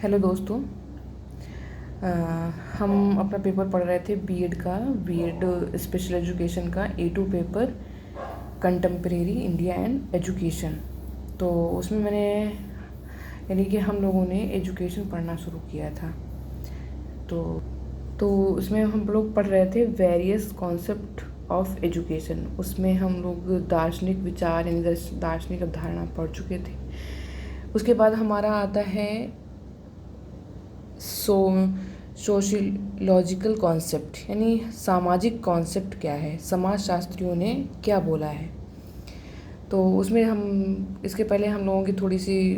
Hello दोस्तों। हम अपना पेपर पढ़ रहे थे बीएड स्पेशल एजुकेशन का A2 paper contemporary India and education. तो उसमें मैंने यानी कि हम लोगों ने एजुकेशन पढ़ना शुरू किया था। तो उसमें हम लोग पढ़ रहे थे वेरियस कॉन्सेप्ट ऑफ एजुकेशन। उसमें हम लोग दार्शनिक विचार यानी दार्शनिक अवधारणा पढ़ चुके थे। उसके बाद हमारा आता है सोशियोलॉजिकल कॉन्सेप्ट यानी सामाजिक कॉन्सेप्ट क्या है, समाजशास्त्रियों ने क्या बोला है। तो उसमें हम इसके पहले हम लोगों की थोड़ी सी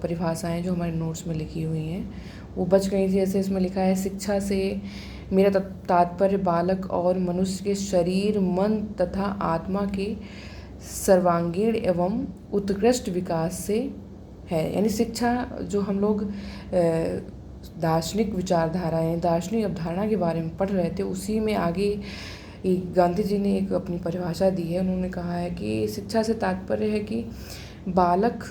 परिभाषाएं जो हमारे नोट्स में लिखी हुई हैं वो बच गई थी। जैसे इसमें लिखा है, शिक्षा से मेरा तात्पर्य बालक और मनुष्य के शरीर, मन तथा आत्मा के सर्वांगीण एवं उत्कृष्ट विकास से है। यानी शिक्षा जो हम लोग दार्शनिक विचारधाराएं, दार्शनिक अवधारणा के बारे में पढ़ रहे थे, उसी में आगे गांधी जी ने एक अपनी परिभाषा दी है। उन्होंने कहा है कि शिक्षा से तात्पर्य है कि बालक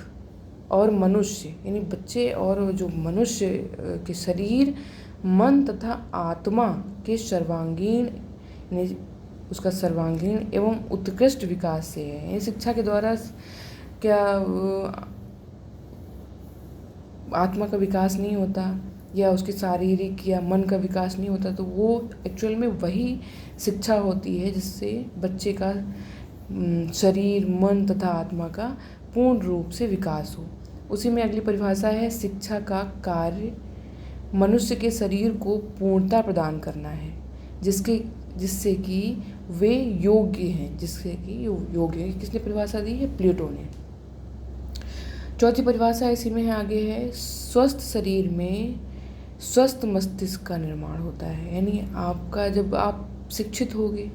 और मनुष्य यानी बच्चे और जो मनुष्य के शरीर, मन तथा आत्मा के सर्वांगीण यानी उसका सर्वांगीण एवं उत्कृष्ट विकास से है। यानी शिक्षा के द्वारा क्या आत्मा का विकास नहीं होता या उसके शारीरिक या मन का विकास नहीं होता, तो वो एक्चुअल में वही शिक्षा होती है जिससे बच्चे का शरीर, मन तथा आत्मा का पूर्ण रूप से विकास हो। उसी में अगली परिभाषा है, शिक्षा का कार्य मनुष्य के शरीर को पूर्णता प्रदान करना है जिससे कि वे योग्य हैं। किसने परिभाषा दी है? प्लेटो ने। चौथी परिभाषा इसी में है, आगे है, स्वस्थ शरीर में स्वस्थ मस्तिष्क का निर्माण होता है। यानी आपका जब आप शिक्षित होगे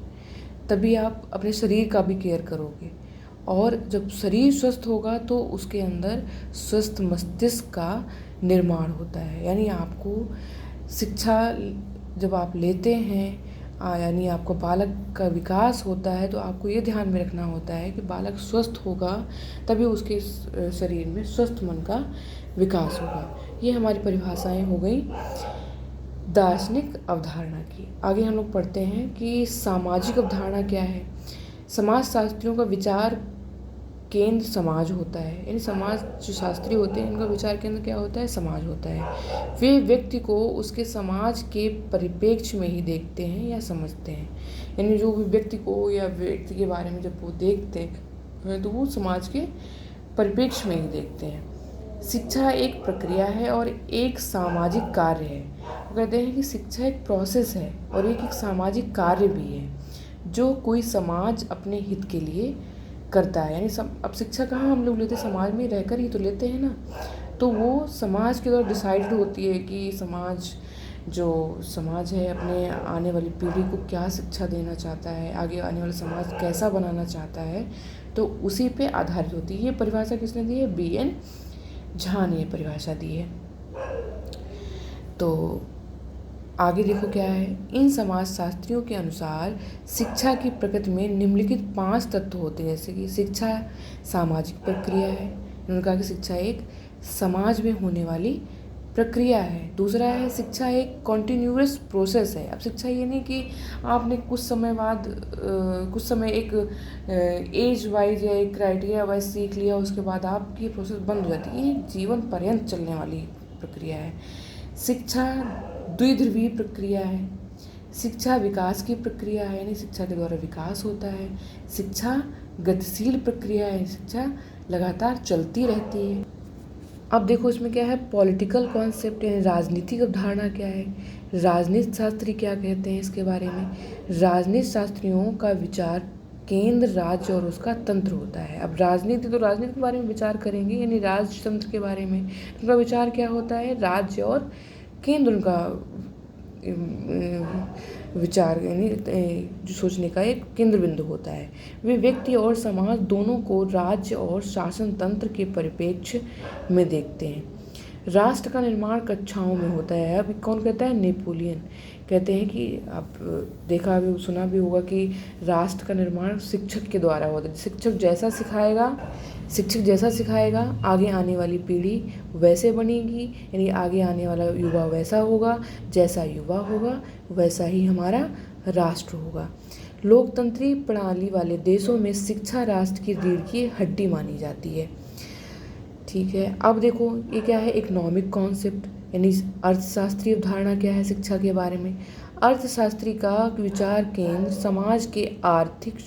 तभी आप अपने शरीर का भी केयर करोगे, और जब शरीर स्वस्थ होगा तो उसके अंदर स्वस्थ मस्तिष्क का निर्माण होता है। यानी आपको शिक्षा जब आप लेते हैं यानी आपको बालक का विकास होता है, तो आपको ये ध्यान में रखना होता है कि बालक स्वस्थ होगा तभी उसके शरीर में स्वस्थ मन का विकास होगा। ये हमारी परिभाषाएं हो गई दार्शनिक अवधारणा की। आगे हम लोग पढ़ते हैं कि सामाजिक अवधारणा क्या है। समाजशास्त्रियों का विचार केंद्र समाज होता है। यानी समाज जो शास्त्री होते हैं इनका विचार केंद्र क्या होता है? समाज होता है। वे व्यक्ति को उसके समाज के परिप्रेक्ष्य में ही देखते हैं या समझते हैं। यानी जो भी व्यक्ति को या व्यक्ति के बारे में जब वो देखते हैं तो वो समाज के परिप्रेक्ष्य में ही देखते हैं। शिक्षा एक प्रक्रिया है और एक सामाजिक कार्य है। वो कहते हैं कि शिक्षा एक प्रोसेस है और एक सामाजिक कार्य भी है जो कोई समाज अपने हित के लिए करता है। यानी अब शिक्षा कहाँ हम लोग लेते हैं? समाज में रहकर ही तो लेते हैं ना। तो वो समाज के द्वारा डिसाइडेड होती है कि समाज है अपने आने वाली पीढ़ी को क्या शिक्षा देना चाहता है, आगे आने वाला समाज कैसा बनाना चाहता है, तो उसी पे आधारित होती है। ये परिभाषा किसने दी है? BN झा ने परिभाषा दी है। तो आगे देखो क्या है, इन समाजशास्त्रियों के अनुसार शिक्षा की प्रकृति में निम्नलिखित 5 तत्व होते हैं। जैसे कि शिक्षा सामाजिक प्रक्रिया है। उन्होंने कहा कि शिक्षा एक समाज में होने वाली प्रक्रिया है। दूसरा है, शिक्षा एक कॉन्टिन्यूअस प्रोसेस है। अब शिक्षा ये नहीं कि आपने कुछ समय एक एज वाइज या एक क्राइटेरिया वाइज सीख लिया, उसके बाद आपकी प्रोसेस बंद हो जाती है। ये जीवन पर्यंत चलने वाली प्रक्रिया है। शिक्षा द्विध्रुवीय प्रक्रिया है। शिक्षा विकास की प्रक्रिया है, यानी शिक्षा के द्वारा विकास होता है। शिक्षा गतिशील प्रक्रिया है, शिक्षा लगातार चलती रहती है। अब देखो इसमें क्या है, पॉलिटिकल कॉन्सेप्ट यानी राजनीतिक अवधारणा क्या है, राजनीति शास्त्री क्या कहते हैं इसके बारे में। राजनीति शास्त्रियों का विचार केंद्र राज्य और उसका तंत्र होता है। अब राजनीति के बारे में विचार करेंगे, यानी राजतंत्र के बारे में। उनका विचार क्या होता है? राज्य और केंद्र उनका विचार यानी जो सोचने का एक केंद्र बिंदु होता है। वे व्यक्ति और समाज दोनों को राज्य और शासन तंत्र के परिप्रेक्ष्य में देखते हैं। राष्ट्र का निर्माण कक्षाओं में होता है। अब कौन कहता है? नेपोलियन कहते हैं कि आप देखा भी सुना भी होगा कि राष्ट्र का निर्माण शिक्षक के द्वारा होता है। शिक्षक जैसा सिखाएगा आगे आने वाली पीढ़ी वैसे बनेगी, यानी आगे आने वाला युवा वैसा होगा, जैसा युवा होगा वैसा ही हमारा राष्ट्र होगा। लोकतंत्री प्रणाली वाले देशों में शिक्षा राष्ट्र की रीढ़ की हड्डी मानी जाती है। ठीक है, अब देखो ये क्या है? इकोनॉमिक कॉन्सेप्ट, यानी अर्थशास्त्रीय अवधारणा क्या है शिक्षा के बारे में। अर्थशास्त्री का विचार केंद्र समाज के आर्थिक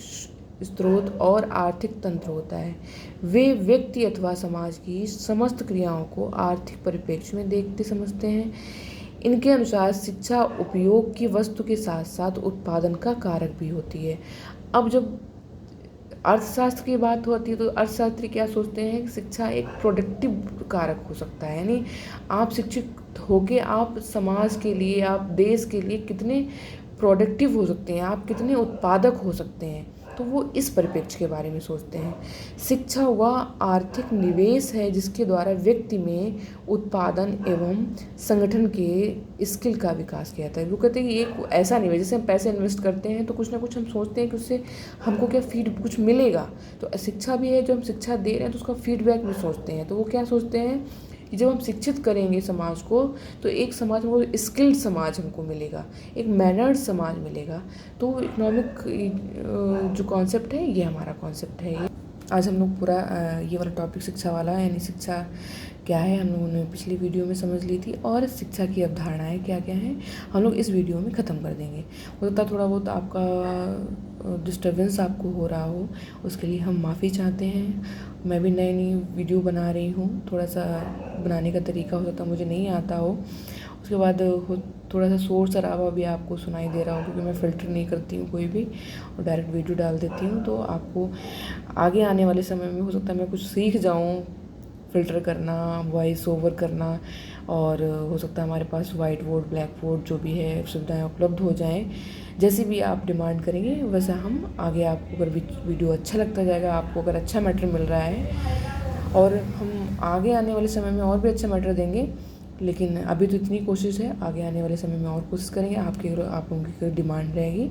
स्रोत और आर्थिक तंत्र होता है। वे व्यक्ति अथवा समाज की समस्त क्रियाओं को आर्थिक परिप्रेक्ष्य में देखते समझते हैं। इनके अनुसार शिक्षा उपयोग की वस्तु के साथ साथ उत्पादन का कारक भी होती है। अब जब अर्थशास्त्र की बात होती है तो अर्थशास्त्री क्या सोचते हैं कि शिक्षा एक प्रोडक्टिव कारक हो सकता है, यानी आप शिक्षित होके आप समाज के लिए, आप देश के लिए कितने प्रोडक्टिव हो सकते हैं, आप कितने उत्पादक हो सकते हैं, तो वो इस परिप्रेक्ष्य के बारे में सोचते हैं। शिक्षा वह आर्थिक निवेश है जिसके द्वारा व्यक्ति में उत्पादन एवं संगठन के स्किल का विकास किया जाता है। वो कहते हैं कि एक ऐसा निवेश, जैसे हम पैसे इन्वेस्ट करते हैं तो कुछ ना कुछ हम सोचते हैं कि उससे हमको क्या फीड कुछ मिलेगा, तो शिक्षा भी है, जो हम शिक्षा दे रहे हैं तो उसका फीडबैक भी सोचते हैं। तो वो क्या सोचते हैं कि जब हम शिक्षित करेंगे समाज को तो एक समाज में वो स्किल्ड समाज हमको मिलेगा, एक मैनर्ड समाज मिलेगा। तो इकोनॉमिक जो कॉन्सेप्ट है ये हमारा कॉन्सेप्ट है। ये आज हम लोग पूरा ये वाला टॉपिक शिक्षा वाला, यानी शिक्षा क्या है हम लोगों ने पिछली वीडियो में समझ ली थी, और शिक्षा की अवधारणाएं क्या क्या हैं हम लोग इस वीडियो में ख़त्म कर देंगे। हो सकता है थोड़ा बहुत आपका डिस्टर्बेंस आपको हो रहा हो, उसके लिए हम माफ़ी चाहते हैं। मैं भी नई नई वीडियो बना रही हूँ, थोड़ा सा बनाने का तरीका हो सकता है मुझे नहीं आता हो। उसके बाद थोड़ा सा शोर शराबा भी आपको सुनाई दे रहा हो, क्योंकि मैं फ़िल्टर नहीं करती हूँ कोई भी, और डायरेक्ट वीडियो डाल देती हूँ। तो आपको आगे आने वाले समय में हो सकता है मैं कुछ सीख जाऊँ, फ़िल्टर करना, वॉइस ओवर करना, और हो सकता है हमारे पास वाइट बोर्ड, ब्लैक बोर्ड जो भी है सुविधाएं उपलब्ध हो जाएं। जैसे भी आप डिमांड करेंगे वैसा हम आगे, आपको अगर वीडियो अच्छा लगता जाएगा, आपको अगर अच्छा मैटर मिल रहा है, और हम आगे आने वाले समय में और भी अच्छा मैटर देंगे। लेकिन अभी तो इतनी कोशिश है, आगे आने वाले समय में और कोशिश करेंगे, आप लोगों की डिमांड रहेगी।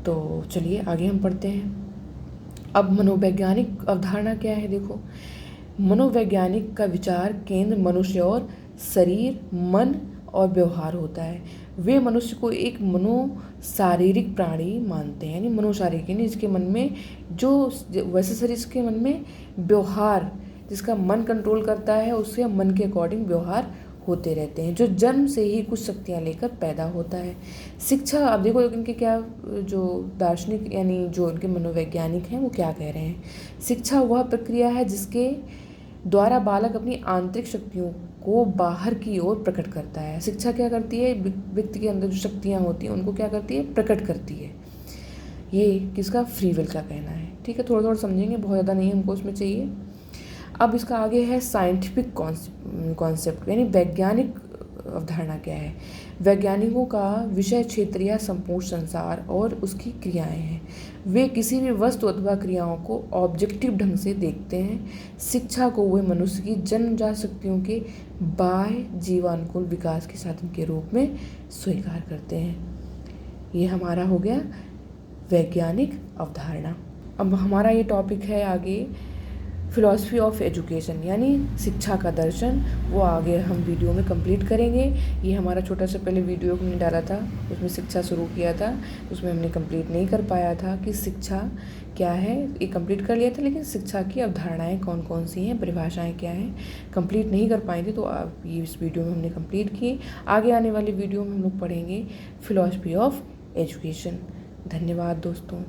तो चलिए आगे हम पढ़ते हैं। अब मनोवैज्ञानिक अवधारणा क्या है? देखो, मनोवैज्ञानिक का विचार केंद्र मनुष्य और शरीर, मन और व्यवहार होता है। वे मनुष्य को एक मनोशारीरिक प्राणी मानते हैं, यानी मनोशारीरिक, यानी जिसके मन में जो वैसे शरीर के मन में व्यवहार, जिसका मन कंट्रोल करता है, उसके मन के अकॉर्डिंग व्यवहार होते रहते हैं, जो जन्म से ही कुछ शक्तियाँ लेकर पैदा होता है। शिक्षा, अब देखो इनके क्या, जो दार्शनिक यानी जो इनके मनोवैज्ञानिक हैं वो क्या कह रहे हैं? शिक्षा वह प्रक्रिया है जिसके द्वारा बालक अपनी आंतरिक शक्तियों को बाहर की ओर प्रकट करता है। शिक्षा क्या करती है? व्यक्ति के अंदर जो शक्तियाँ होती हैं उनको क्या करती है? प्रकट करती है। ये किसका? फ्री विल का कहना है। ठीक है, थोड़ा थोड़ा समझेंगे, बहुत ज़्यादा नहीं हमको उसमें चाहिए। अब इसका आगे है साइंटिफिक कॉन्सेप्ट, यानी वैज्ञानिक अवधारणा क्या है? वैज्ञानिकों का विषय क्षेत्र या संपूर्ण संसार और उसकी क्रियाएं हैं। वे किसी भी वस्तु अथवा क्रियाओं को ऑब्जेक्टिव ढंग से देखते हैं। शिक्षा को वे मनुष्य की जन्मजात शक्तियों के बाह्य जीवानुकूल विकास के साधन के रूप में स्वीकार करते हैं। ये हमारा हो गया वैज्ञानिक अवधारणा। अब हमारा ये टॉपिक है आगे फिलॉसफी ऑफ एजुकेशन, यानी शिक्षा का दर्शन। वो आगे हम वीडियो में कंप्लीट करेंगे। ये हमारा छोटा सा पहले वीडियो हमने डाला था, उसमें शिक्षा शुरू किया था, उसमें हमने कंप्लीट नहीं कर पाया था कि शिक्षा क्या है। ये कंप्लीट कर लिया था, लेकिन शिक्षा की अवधारणाएं कौन कौन सी हैं, परिभाषाएं क्या हैं, कंप्लीट नहीं कर पाए थे। तो आप ये इस वीडियो में हमने कंप्लीट किए। आगे आने वाली वीडियो में हम लोग पढ़ेंगे फिलॉसफी ऑफ एजुकेशन। धन्यवाद दोस्तों।